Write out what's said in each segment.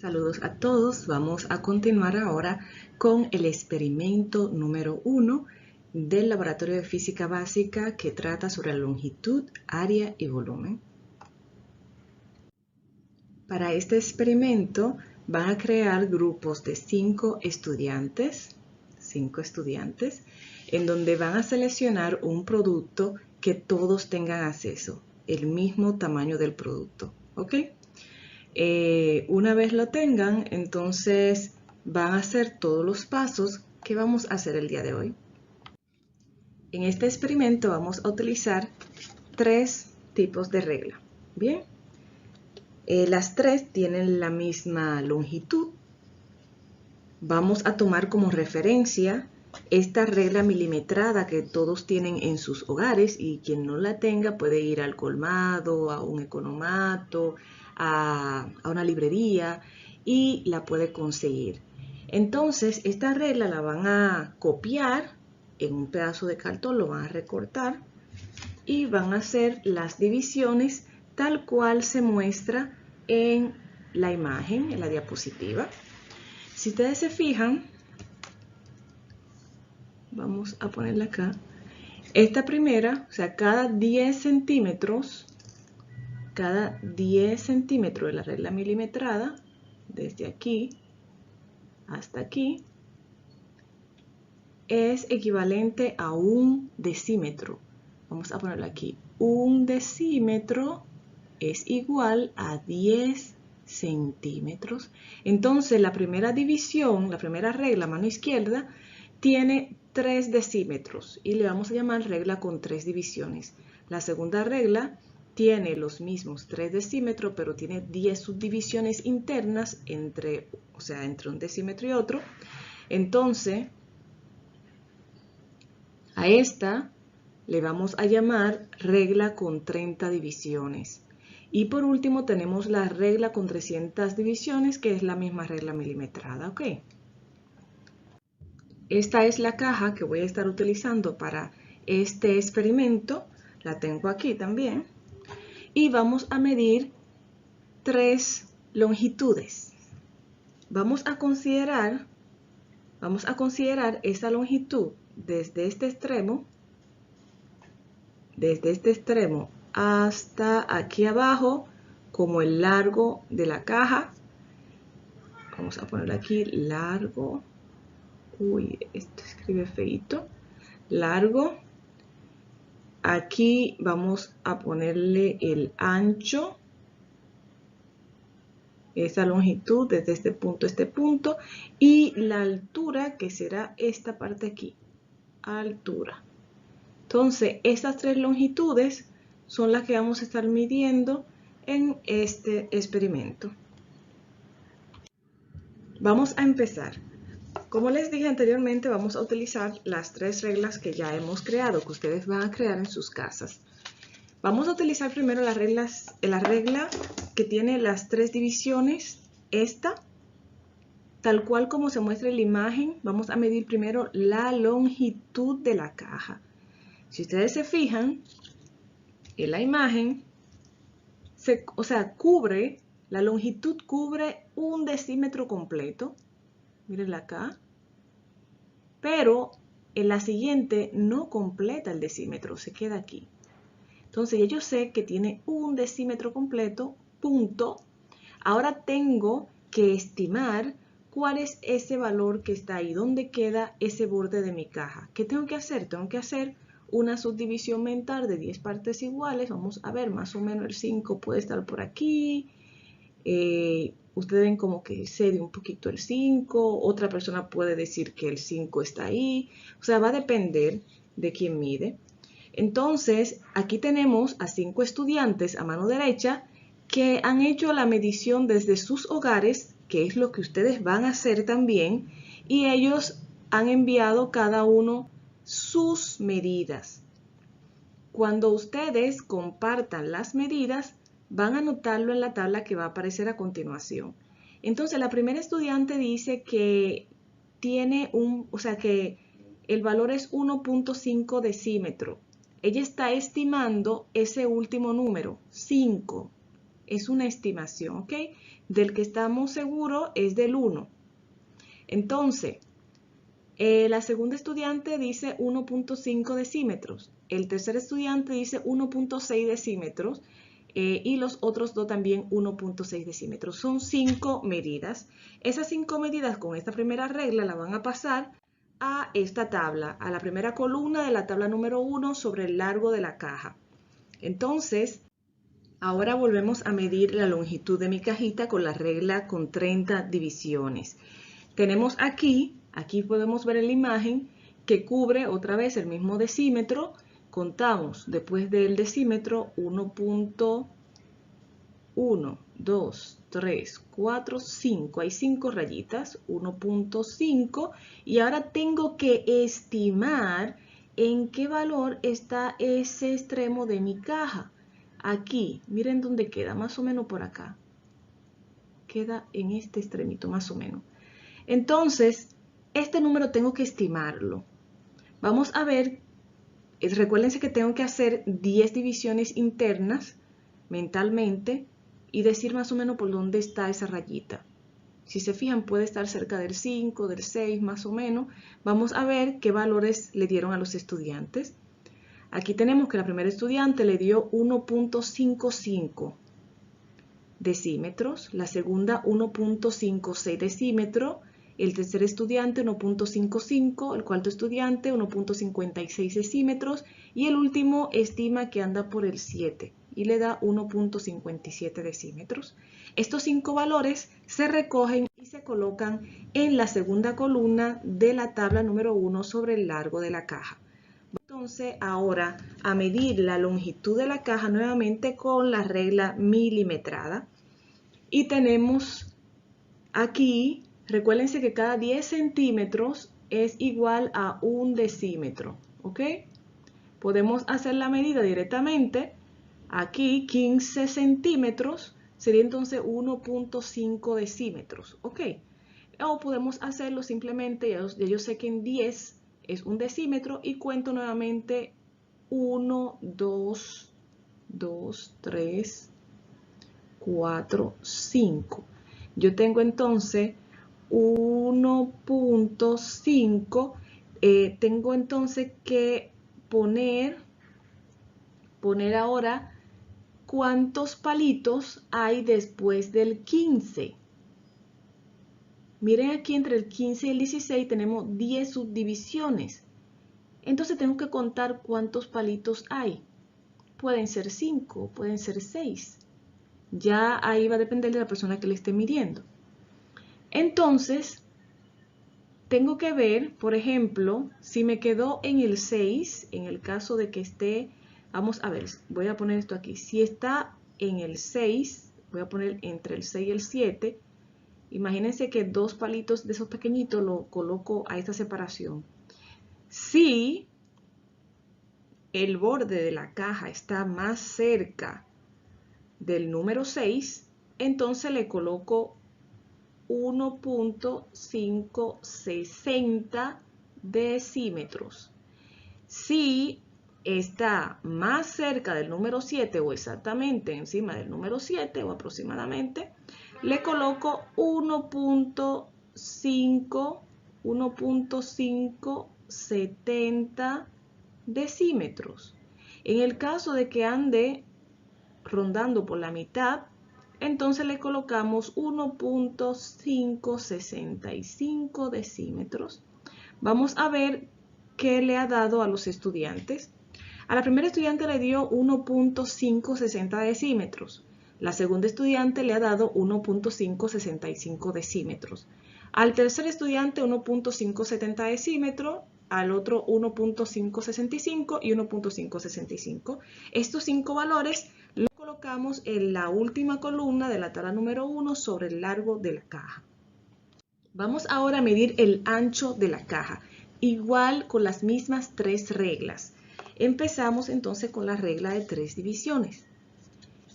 Saludos a todos. Vamos a continuar ahora con el experimento número 1 del Laboratorio de Física Básica que trata sobre la longitud, área y volumen. Para este experimento van a crear grupos de 5 estudiantes, en donde van a seleccionar un producto que todos tengan acceso, el mismo tamaño del producto, ¿ok? Una vez lo tengan, entonces van a hacer todos los pasos que vamos a hacer el día de hoy. En este experimento vamos a utilizar 3 tipos de regla. Bien, las 3 tienen la misma longitud. Vamos a tomar como referencia esta regla milimetrada que todos tienen en sus hogares, y quien no la tenga puede ir al colmado, a un economato, a una librería y la puede conseguir. Entonces esta regla la van a copiar en un pedazo de cartón, lo van a recortar y van a hacer las divisiones tal cual se muestra en la imagen, en la diapositiva. Si ustedes se fijan, vamos a ponerla acá. Esta primera, o sea, cada 10 centímetros de la regla milimetrada, desde aquí hasta aquí, es equivalente a 1 decímetro. Vamos a ponerlo aquí. 1 decímetro es igual a 10 centímetros. Entonces, la primera división, la primera regla, mano izquierda, tiene 3 decímetros y le vamos a llamar regla con 3 divisiones. La segunda regla tiene los mismos 3 decímetros, pero tiene 10 subdivisiones internas entre un decímetro y otro. Entonces, a esta le vamos a llamar regla con 30 divisiones. Y por último tenemos la regla con 300 divisiones, que es la misma regla milimetrada, ¿ok? Esta es la caja que voy a estar utilizando para este experimento. La tengo aquí también. Y vamos a medir 3 longitudes. Vamos a considerar esa longitud desde este extremo hasta aquí abajo como el largo de la caja. Vamos a ponerle aquí largo. Uy, esto escribe feito. Largo. Aquí vamos a ponerle el ancho. Esa longitud desde este punto a este punto. Y la altura, que será esta parte aquí. Altura. Entonces, estas 3 longitudes son las que vamos a estar midiendo en este experimento. Vamos a empezar. Como les dije anteriormente, vamos a utilizar las 3 reglas que ya hemos creado, que ustedes van a crear en sus casas. Vamos a utilizar primero la regla que tiene las 3 divisiones, esta, tal cual como se muestra en la imagen. Vamos a medir primero la longitud de la caja. Si ustedes se fijan, en la imagen, la longitud cubre 1 decímetro completo. Mírenla acá. Pero en la siguiente no completa el decímetro, se queda aquí. Entonces ya yo sé que tiene 1 decímetro completo, punto. Ahora tengo que estimar cuál es ese valor que está ahí, dónde queda ese borde de mi caja. ¿Qué tengo que hacer? Tengo que hacer una subdivisión mental de 10 partes iguales. Vamos a ver, más o menos el 5 puede estar por aquí. Ustedes ven como que cede un poquito el 5. Otra persona puede decir que el 5 está ahí. O sea, va a depender de quién mide. Entonces, aquí tenemos a 5 estudiantes a mano derecha que han hecho la medición desde sus hogares, que es lo que ustedes van a hacer también, y ellos han enviado cada uno sus medidas. Cuando ustedes compartan las medidas, van a anotarlo en la tabla que va a aparecer a continuación. Entonces, la primera estudiante dice que que el valor es 1.5 decímetro. Ella está estimando ese último número, 5. es una estimación, ¿ok? Del que estamos seguros es del 1. Entonces, la segunda estudiante dice 1.5 decímetros. El tercer estudiante dice 1.6 decímetros. Y los otros dos también 1.6 decímetros. Son 5 medidas. Esas 5 medidas con esta primera regla la van a pasar a esta tabla, a la primera columna de la tabla número 1 sobre el largo de la caja. Entonces, ahora volvemos a medir la longitud de mi cajita con la regla con 30 divisiones. Tenemos aquí podemos ver en la imagen que cubre otra vez el mismo decímetro. Contamos después del decímetro 1.1, 2, 3, 4, 5. Hay 5 rayitas, 1.5. Y ahora tengo que estimar en qué valor está ese extremo de mi caja. Aquí, miren dónde queda, más o menos por acá. Queda en este extremito, más o menos. Entonces, este número tengo que estimarlo. Vamos a ver, recuérdense que tengo que hacer 10 divisiones internas mentalmente y decir más o menos por dónde está esa rayita. Si se fijan, puede estar cerca del 5, del 6 más o menos. Vamos a ver qué valores le dieron a los estudiantes. Aquí tenemos que la primera estudiante le dio 1.55 decímetros, la segunda 1.56 decímetros, el tercer estudiante 1.55, el cuarto estudiante 1.56 decímetros y el último estima que anda por el 7 y le da 1.57 decímetros. Estos 5 valores se recogen y se colocan en la segunda columna de la tabla número 1 sobre el largo de la caja. Entonces ahora a medir la longitud de la caja nuevamente con la regla milimetrada y tenemos aquí, recuérdense que cada 10 centímetros es igual a 1 decímetro, ¿ok? Podemos hacer la medida directamente. Aquí 15 centímetros sería entonces 1.5 decímetros, ¿ok? O podemos hacerlo simplemente, ya yo sé que en 10 es 1 decímetro y cuento nuevamente 1, 2, 3, 4, 5. Yo tengo entonces 1.5. Tengo entonces que poner ahora cuántos palitos hay después del 15. Miren aquí entre el 15 y el 16 tenemos 10 subdivisiones. Entonces tengo que contar cuántos palitos hay. Pueden ser 5, pueden ser 6. Ya ahí va a depender de la persona que le esté midiendo. Entonces, tengo que ver, por ejemplo, si me quedó en el 6, en el caso de que esté, vamos a ver, voy a poner esto aquí. Si está en el 6, voy a poner entre el 6 y el 7. Imagínense que 2 palitos de esos pequeñitos lo coloco a esta separación. Si el borde de la caja está más cerca del número 6, entonces le coloco 1.560 decímetros. Si está más cerca del número 7 o exactamente encima del número 7 o aproximadamente, le coloco 1.570 decímetros. En el caso de que ande rondando por la mitad, entonces le colocamos 1.565 decímetros. Vamos a ver qué le ha dado a los estudiantes. A la primera estudiante le dio 1.560 decímetros. La segunda estudiante le ha dado 1.565 decímetros. Al tercer estudiante 1.570 decímetros, al otro 1.565 y 1.565. Estos 5 valores los colocamos en la última columna de la tabla número 1 sobre el largo de la caja. Vamos ahora a medir el ancho de la caja, igual con las mismas 3 reglas. Empezamos entonces con la regla de 3 divisiones.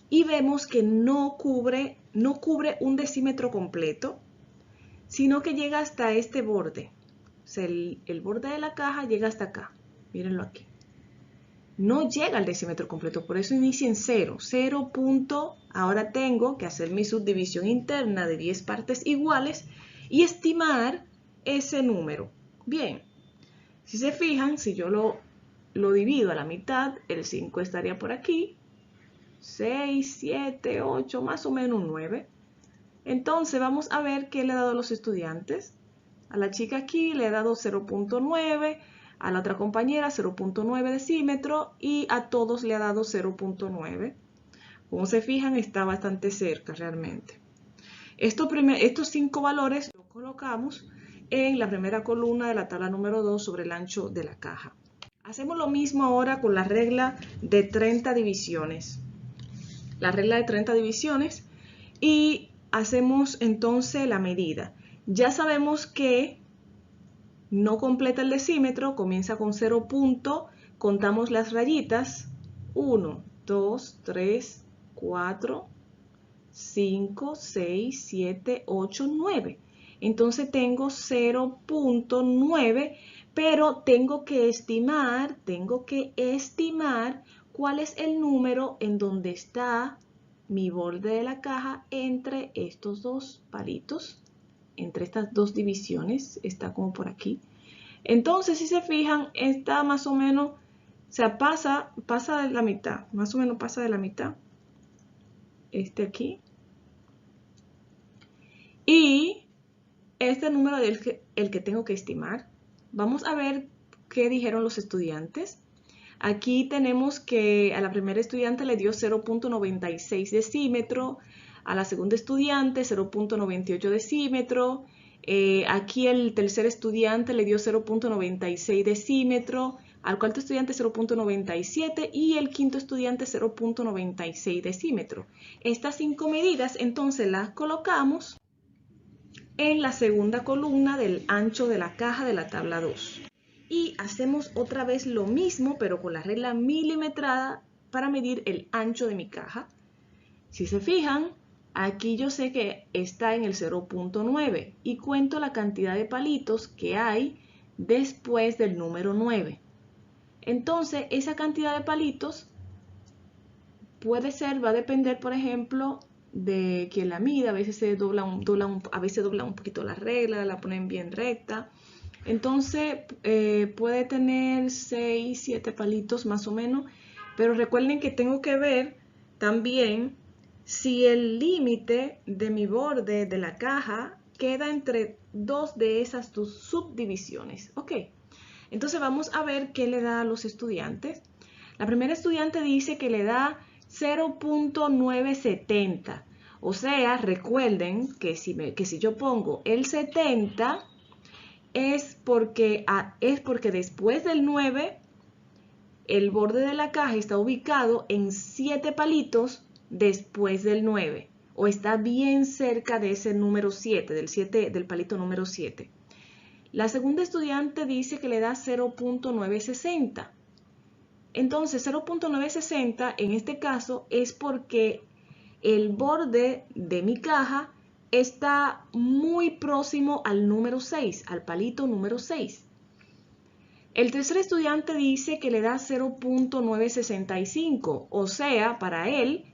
Y vemos que no cubre 1 decímetro completo, sino que llega hasta este borde. O sea, el borde de la caja llega hasta acá. Mírenlo aquí. no llega al decímetro completo, por eso inicia en 0. 0 punto, ahora tengo que hacer mi subdivisión interna de 10 partes iguales y estimar ese número. Bien, si se fijan, si yo lo divido a la mitad, el 5 estaría por aquí, 6, 7, 8, más o menos un 9. Entonces vamos a ver qué le he dado a los estudiantes. A la chica aquí le he dado 0.9, a la otra compañera 0.9 decímetro y a todos le ha dado 0.9. Como se fijan, está bastante cerca realmente. Estos 5 valores los colocamos en la primera columna de la tabla número 2 sobre el ancho de la caja. Hacemos lo mismo ahora con la regla de 30 divisiones. La regla de 30 divisiones y hacemos entonces la medida. Ya sabemos que no completa el decímetro, comienza con 0 punto, contamos las rayitas, 1, 2, 3, 4, 5, 6, 7, 8, 9. Entonces tengo 0.9, pero tengo que estimar cuál es el número en donde está mi borde de la caja entre estos dos palitos, entre estas dos divisiones, está como por aquí. Entonces, si se fijan, está más o menos, o sea, pasa de la mitad, más o menos pasa de la mitad, este aquí. Y este número es el que tengo que estimar. Vamos a ver qué dijeron los estudiantes. Aquí tenemos que a la primera estudiante le dio 0.96 decímetro, a la segunda estudiante 0.98 decímetro, aquí el tercer estudiante le dio 0.96 decímetro, al cuarto estudiante 0.97 y el quinto estudiante 0.96 decímetro. Estas 5 medidas entonces las colocamos en la segunda columna del ancho de la caja de la tabla 2. Y hacemos otra vez lo mismo, pero con la regla milimetrada para medir el ancho de mi caja. Si se fijan, aquí yo sé que está en el 0.9 y cuento la cantidad de palitos que hay después del número 9. Entonces, esa cantidad de palitos puede ser, va a depender, por ejemplo, de quien la mida. A veces se dobla un poquito la regla, la ponen bien recta. Entonces puede tener 6, 7 palitos más o menos, pero recuerden que tengo que ver también si el límite de mi borde de la caja queda entre dos de esas dos subdivisiones. Ok, entonces vamos a ver qué le da a los estudiantes. La primera estudiante dice que le da 0.970. O sea, recuerden que si yo pongo el 70, es porque después del 9, el borde de la caja está ubicado en 7 palitos después del 9. O está bien cerca de ese número 7, del palito número 7. La segunda estudiante dice que le da 0.960. Entonces 0.960 en este caso es porque el borde de mi caja está muy próximo al número 6, al palito número 6. El tercer estudiante dice que le da 0.965, o sea, para él,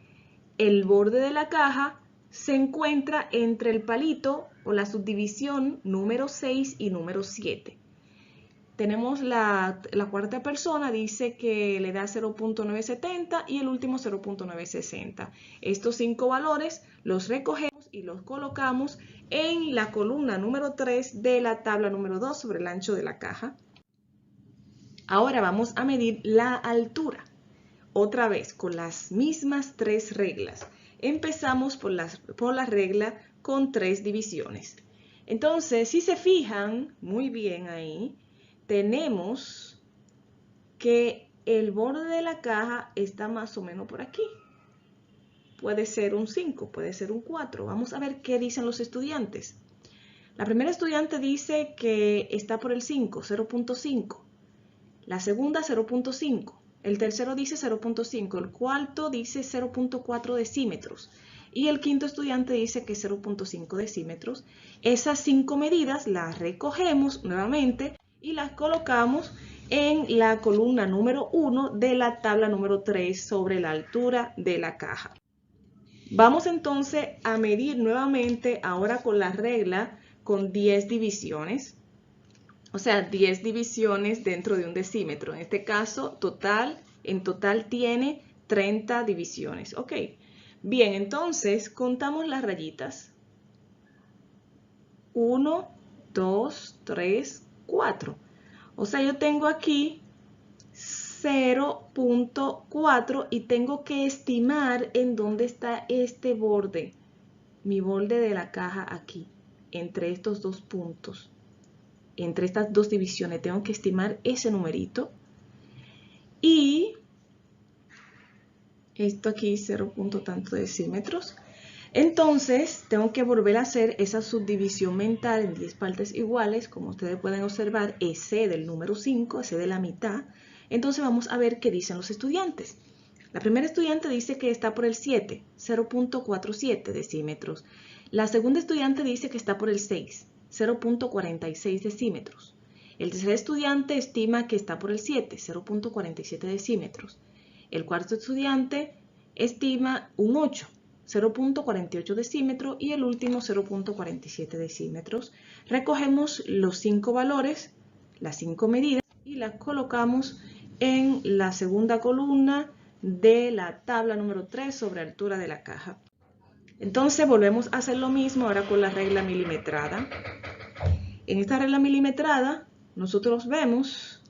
el borde de la caja se encuentra entre el palito o la subdivisión número 6 y número 7. Tenemos la cuarta persona, dice que le da 0.970 y el último 0.960. Estos 5 valores los recogemos y los colocamos en la columna número 3 de la tabla número 2 sobre el ancho de la caja. Ahora vamos a medir la altura. Otra vez, con las mismas 3 reglas. Empezamos por la regla con 3 divisiones. Entonces, si se fijan muy bien ahí, tenemos que el borde de la caja está más o menos por aquí. Puede ser un 5, puede ser un 4. Vamos a ver qué dicen los estudiantes. La primera estudiante dice que está por el 5, 0.5. La segunda 0.5. El tercero dice 0.5. El cuarto dice 0.4 decímetros. Y el quinto estudiante dice que 0.5 decímetros. Esas 5 medidas las recogemos nuevamente y las colocamos en la columna número 1 de la tabla número 3 sobre la altura de la caja. Vamos entonces a medir nuevamente ahora con la regla con 10 divisiones. O sea, 10 divisiones dentro de un decímetro. En este caso, en total tiene 30 divisiones. Ok. Bien, entonces contamos las rayitas. 1, 2, 3, 4. O sea, yo tengo aquí 0.4 y tengo que estimar en dónde está este borde, mi borde de la caja aquí, entre estos dos puntos, entre estas dos divisiones. Tengo que estimar ese numerito. Y esto aquí 0. Tanto decímetros. Entonces, tengo que volver a hacer esa subdivisión mental en 10 partes iguales. Como ustedes pueden observar, ese del número 5, ese de la mitad. Entonces, vamos a ver qué dicen los estudiantes. La primera estudiante dice que está por el 7, 0.47 decímetros. La segunda estudiante dice que está por el 6, 0.46 decímetros. El tercer estudiante estima que está por el 7, 0.47 decímetros. El cuarto estudiante estima un 8, 0.48 decímetros y el último 0.47 decímetros. Recogemos los 5 valores, las 5 medidas y las colocamos en la segunda columna de la tabla número 3 sobre altura de la caja. Entonces volvemos a hacer lo mismo ahora con la regla milimetrada. En esta regla milimetrada nosotros vemos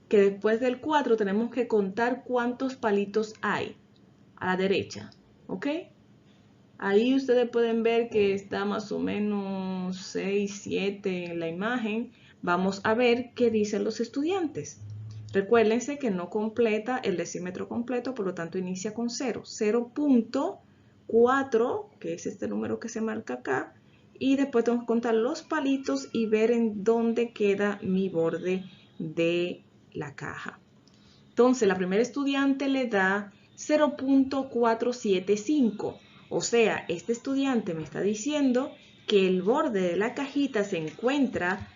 que después del 4 tenemos que contar cuántos palitos hay a la derecha, ¿ok? Ahí ustedes pueden ver que está más o menos 6, 7 en la imagen. Vamos a ver qué dicen los estudiantes. Recuérdense que no completa el decímetro completo, por lo tanto inicia con 0. 0.4, que es este número que se marca acá. Y después tengo que contar los palitos y ver en dónde queda mi borde de la caja. Entonces, la primera estudiante le da 0.475. O sea, este estudiante me está diciendo que el borde de la cajita se encuentra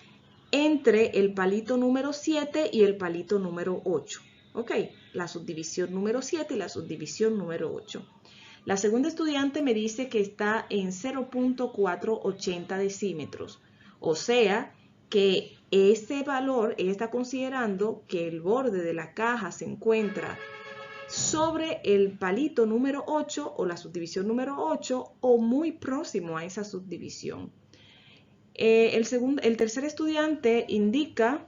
entre el palito número 7 y el palito número 8. Ok, la subdivisión número 7 y la subdivisión número 8. La segunda estudiante me dice que está en 0.480 decímetros. O sea, que ese valor, ella está considerando que el borde de la caja se encuentra sobre el palito número 8 o la subdivisión número 8 o muy próximo a esa subdivisión. El tercer estudiante indica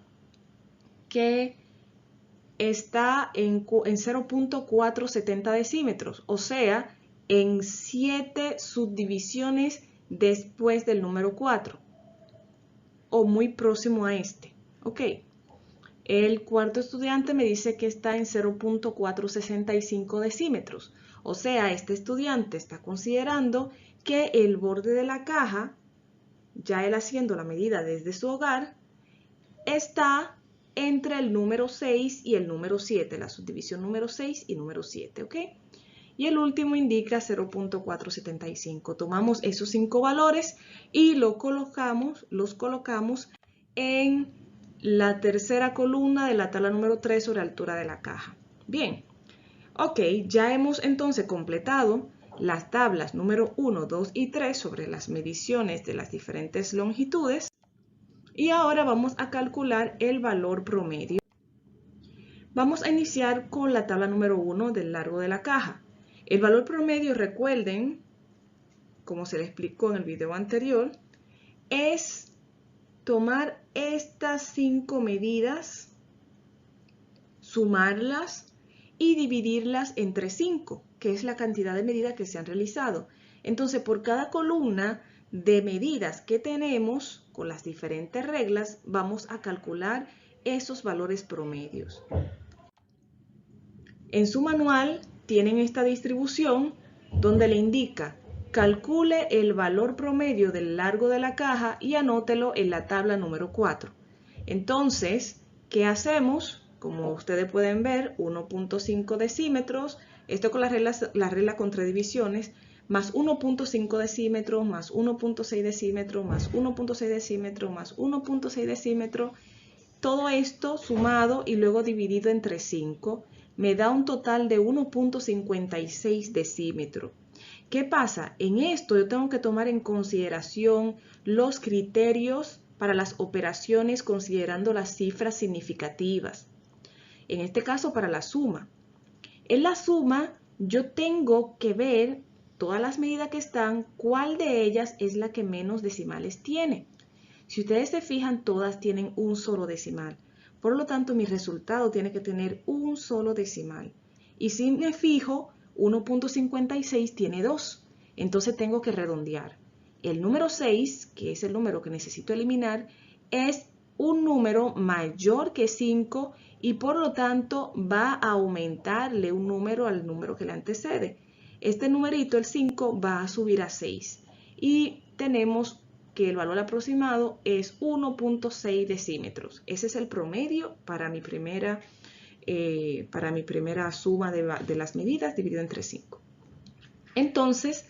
que está en 0.470 decímetros, o sea, en 7 subdivisiones después del número 4 o muy próximo a este. Ok. El cuarto estudiante me dice que está en 0.465 decímetros. O sea, este estudiante está considerando que el borde de la caja, ya él haciendo la medida desde su hogar, está entre el número 6 y el número 7, la subdivisión número 6 y número 7, ¿ok? Y el último indica 0.475. Tomamos esos 5 valores y los colocamos en la tercera columna de la tabla número 3 sobre altura de la caja. Bien, ok, ya hemos entonces completado las tablas número 1, 2 y 3 sobre las mediciones de las diferentes longitudes. Y ahora vamos a calcular el valor promedio. Vamos a iniciar con la tabla número 1 del largo de la caja. El valor promedio, recuerden, como se les explicó en el video anterior, es tomar estas 5 medidas, sumarlas y dividirlas entre 5, que es la cantidad de medidas que se han realizado. Entonces, por cada columna de medidas que tenemos con las diferentes reglas, vamos a calcular esos valores promedios. En su manual tienen esta distribución donde le indica: calcule el valor promedio del largo de la caja y anótelo en la tabla número 4. Entonces, ¿qué hacemos? Como ustedes pueden ver, 1.5 decímetros, esto con la regla contra divisiones, más 1.5 decímetros, más 1.6 decímetros, más 1.6 decímetros, más 1.6 decímetros, todo esto sumado y luego dividido entre 5 me da un total de 1.56 decímetros. ¿Qué pasa? En esto yo tengo que tomar en consideración los criterios para las operaciones considerando las cifras significativas. En este caso para la suma. En la suma yo tengo que ver todas las medidas que están, cuál de ellas es la que menos decimales tiene. Si ustedes se fijan, todas tienen un solo decimal. Por lo tanto, mi resultado tiene que tener un solo decimal. Y si me fijo, 1.56 tiene 2. Entonces tengo que redondear. El número 6, que es el número que necesito eliminar, es un número mayor que 5 y por lo tanto va a aumentarle un número al número que le antecede. Este numerito, el 5, va a subir a 6. Y tenemos que el valor aproximado es 1.6 decímetros. Ese es el promedio para mi primera suma de las medidas dividido entre 5. Entonces,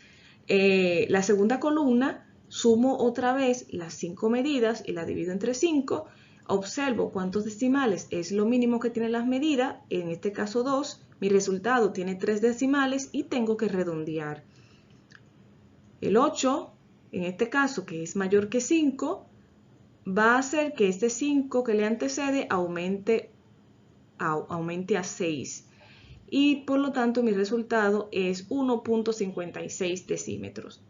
la segunda columna, sumo otra vez las 5 medidas y la divido entre 5. Observo cuántos decimales es lo mínimo que tienen las medidas, en este caso 2. Mi resultado tiene 3 decimales y tengo que redondear. El 8, en este caso, que es mayor que 5, va a hacer que este 5 que le antecede aumente a 6. Y por lo tanto mi resultado es 1.56 decímetros.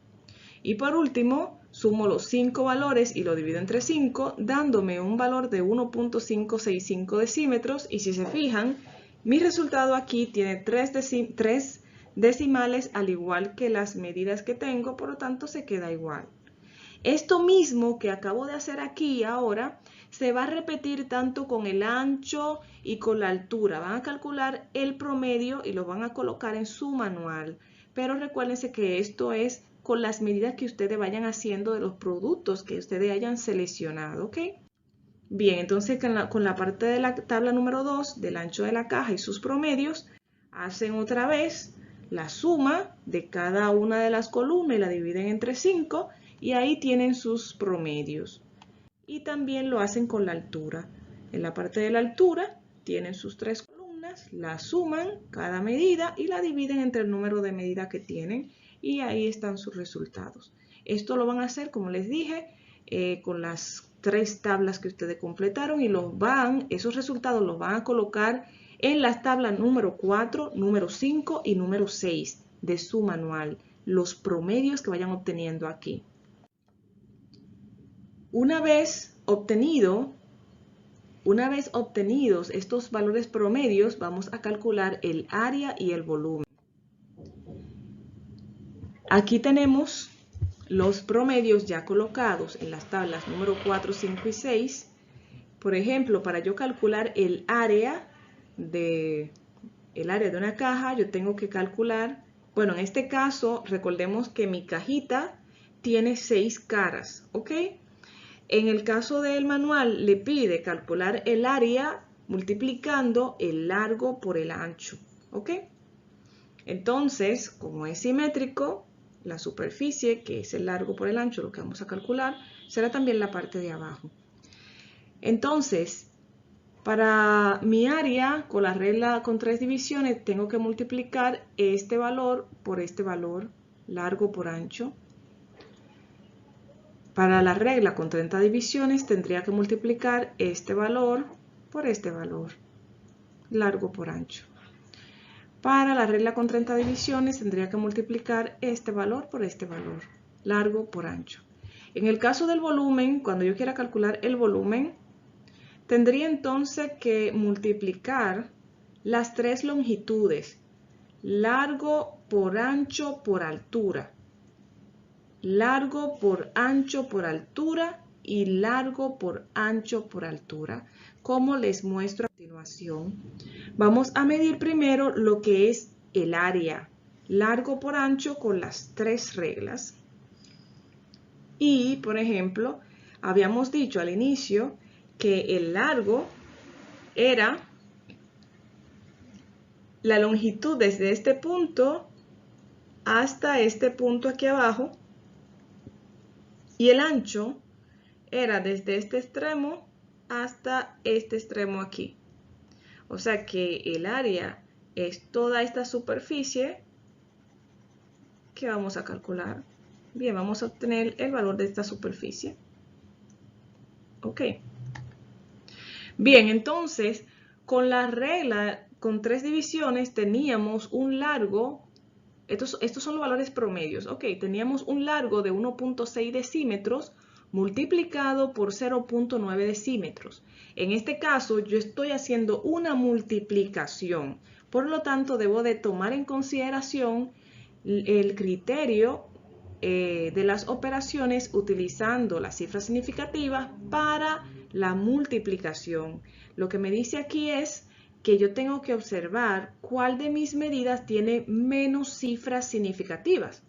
Y por último, sumo los 5 valores y lo divido entre 5, dándome un valor de 1.565 decímetros. Y si se fijan, mi resultado aquí tiene 3 decimales al igual que las medidas que tengo, por lo tanto se queda igual. Esto mismo que acabo de hacer aquí ahora se va a repetir tanto con el ancho y con la altura. Van a calcular el promedio y lo van a colocar en su manual. Pero recuérdense que esto es con las medidas que ustedes vayan haciendo de los productos que ustedes hayan seleccionado, ¿ok? Bien, entonces con la parte de la tabla número 2 del ancho de la caja y sus promedios, hacen otra vez la suma de cada una de las columnas y la dividen entre 5 y ahí tienen sus promedios. Y también lo hacen con la altura. En la parte de la altura tienen sus 3 columnas, la suman cada medida y la dividen entre el número de medidas que tienen y ahí están sus resultados. Esto lo van a hacer, como les dije, con las 3 tablas que ustedes completaron y esos resultados los van a colocar en las tablas número 4, número 5 y número 6 de su manual, los promedios que vayan obteniendo aquí. Una vez obtenidos estos valores promedios, vamos a calcular el área y el volumen. Aquí tenemos los promedios ya colocados en las tablas número 4, 5 y 6. Por ejemplo, para yo calcular el área de una caja, yo tengo que calcular, bueno, en este caso, recordemos que mi cajita tiene 6 caras, ¿ok? En el caso del manual, le pide calcular el área multiplicando el largo por el ancho, ¿ok? Entonces, como es simétrico, la superficie, que es el largo por el ancho, lo que vamos a calcular, será también la parte de abajo. Entonces, para mi área, con la regla con 3 divisiones, tengo que multiplicar este valor por este valor, largo por ancho. Para la regla con 30 divisiones, tendría que multiplicar este valor por este valor, largo por ancho. Para la regla con 30 divisiones, tendría que multiplicar este valor por este valor, largo por ancho. En el caso del volumen, cuando yo quiera calcular el volumen, tendría entonces que multiplicar las 3 longitudes, largo por ancho por altura, largo por ancho por altura y largo por ancho por altura, como les muestro a continuación. Vamos a medir primero lo que es el área, largo por ancho con las 3 reglas. Y, por ejemplo, habíamos dicho al inicio que el largo era la longitud desde este punto hasta este punto aquí abajo y el ancho era desde este extremo hasta este extremo aquí. O sea que el área es toda esta superficie que vamos a calcular. Bien, vamos a obtener el valor de esta superficie. Ok. Bien, entonces, con la regla, con 3 divisiones, teníamos un largo, estos son los valores promedios, ok, teníamos un largo de 1.6 decímetros multiplicado por 0.9 decímetros. En este caso, yo estoy haciendo una multiplicación, por lo tanto, debo de tomar en consideración el criterio de las operaciones utilizando las cifras significativas para la multiplicación. Lo que me dice aquí es que yo tengo que observar cuál de mis medidas tiene menos cifras significativas.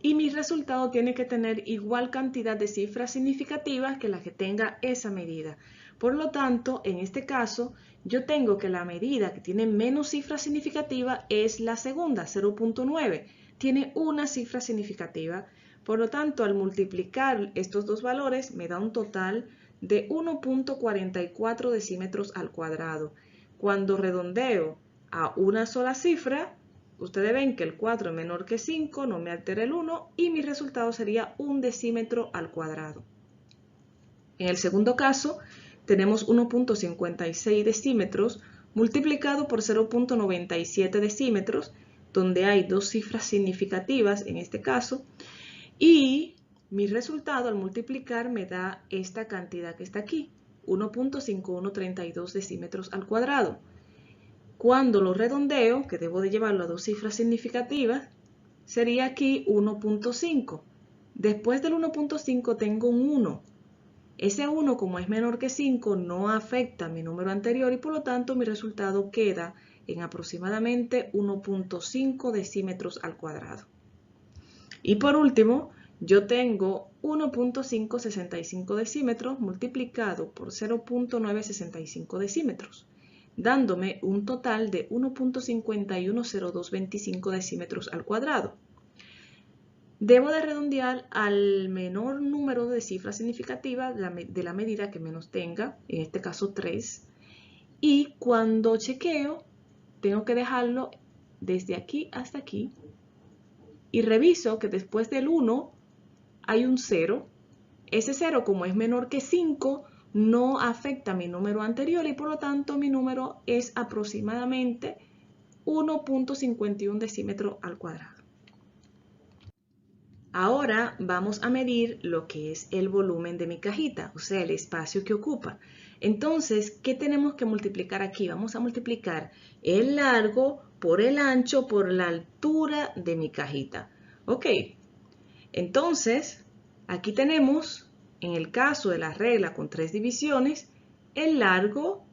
Y mi resultado tiene que tener igual cantidad de cifras significativas que la que tenga esa medida. Por lo tanto, en este caso, yo tengo que la medida que tiene menos cifras significativas es la segunda, 0.9. Tiene una cifra significativa. Por lo tanto, al multiplicar estos dos valores, me da un total de 1.44 decímetros al cuadrado. Cuando redondeo a una sola cifra, ustedes ven que el 4 es menor que 5, no me altera el 1 y mi resultado sería 1 decímetro al cuadrado. En el segundo caso, tenemos 1.56 decímetros multiplicado por 0.97 decímetros, donde hay dos cifras significativas en este caso, y mi resultado al multiplicar me da esta cantidad que está aquí, 1.5132 decímetros al cuadrado. Cuando lo redondeo, que debo de llevarlo a dos cifras significativas, sería aquí 1.5. Después del 1.5 tengo un 1. Ese 1, como es menor que 5, no afecta a mi número anterior y por lo tanto mi resultado queda en aproximadamente 1.5 decímetros al cuadrado. Y por último, yo tengo 1.565 decímetros multiplicado por 0.965 decímetros, dándome un total de 1.510225 decímetros al cuadrado. Debo de redondear al menor número de cifras significativas de la medida que menos tenga, en este caso 3, y cuando chequeo, tengo que dejarlo desde aquí hasta aquí, y reviso que después del 1 hay un 0. Ese 0, como es menor que 5, no afecta a mi número anterior y por lo tanto mi número es aproximadamente 1.51 decímetro al cuadrado. Ahora vamos a medir lo que es el volumen de mi cajita, o sea, el espacio que ocupa. Entonces, ¿qué tenemos que multiplicar aquí? Vamos a multiplicar el largo por el ancho por la altura de mi cajita. Ok, entonces, aquí tenemos, en el caso de la regla con 3 divisiones, el largo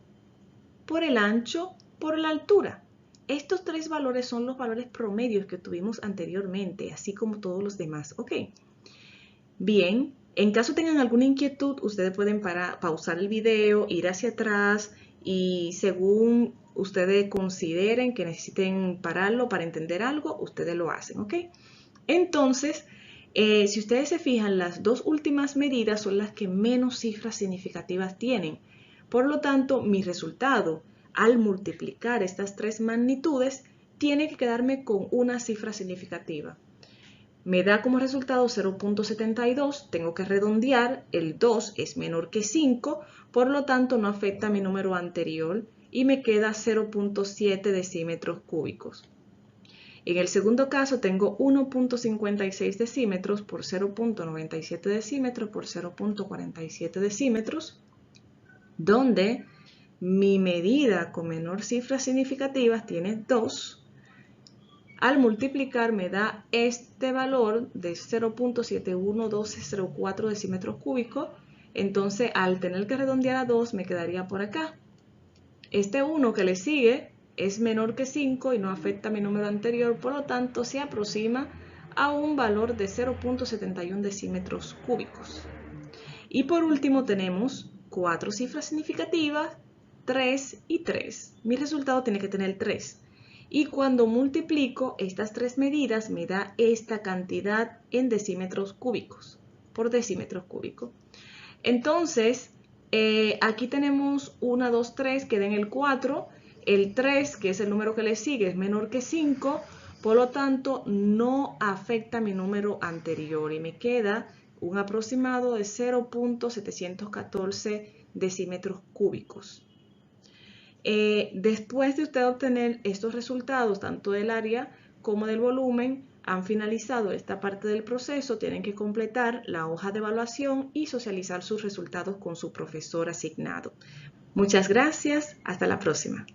por el ancho por la altura. Estos 3 valores son los valores promedios que tuvimos anteriormente, así como todos los demás. Ok. Bien, en caso tengan alguna inquietud, ustedes pueden pausar el video, ir hacia atrás y según ustedes consideren que necesiten pararlo para entender algo, ustedes lo hacen. Ok. Entonces, si ustedes se fijan, las dos últimas medidas son las que menos cifras significativas tienen. Por lo tanto, mi resultado al multiplicar estas 3 magnitudes tiene que quedarme con una cifra significativa. Me da como resultado 0.72, tengo que redondear, el 2 es menor que 5, por lo tanto no afecta a mi número anterior y me queda 0.7 decímetros cúbicos. En el segundo caso tengo 1.56 decímetros por 0.97 decímetros por 0.47 decímetros, donde mi medida con menor cifras significativas tiene 2. Al multiplicar me da este valor de 0.711204 decímetros cúbicos. Entonces, al tener que redondear a 2, me quedaría por acá. Este 1 que le sigue es menor que 5 y no afecta a mi número anterior, por lo tanto se aproxima a un valor de 0.71 decímetros cúbicos. Y por último tenemos 4 cifras significativas, 3 y 3. Mi resultado tiene que tener 3. Y cuando multiplico estas 3 medidas me da esta cantidad en decímetros cúbicos, por decímetros cúbicos. Entonces, Aquí tenemos 1, 2, 3, queda en el 4. El 3, que es el número que le sigue, es menor que 5. Por lo tanto, no afecta mi número anterior y me queda un aproximado de 0.714 decímetros cúbicos. Después de usted obtener estos resultados, tanto del área como del volumen, han finalizado esta parte del proceso, tienen que completar la hoja de evaluación y socializar sus resultados con su profesor asignado. Muchas gracias, hasta la próxima.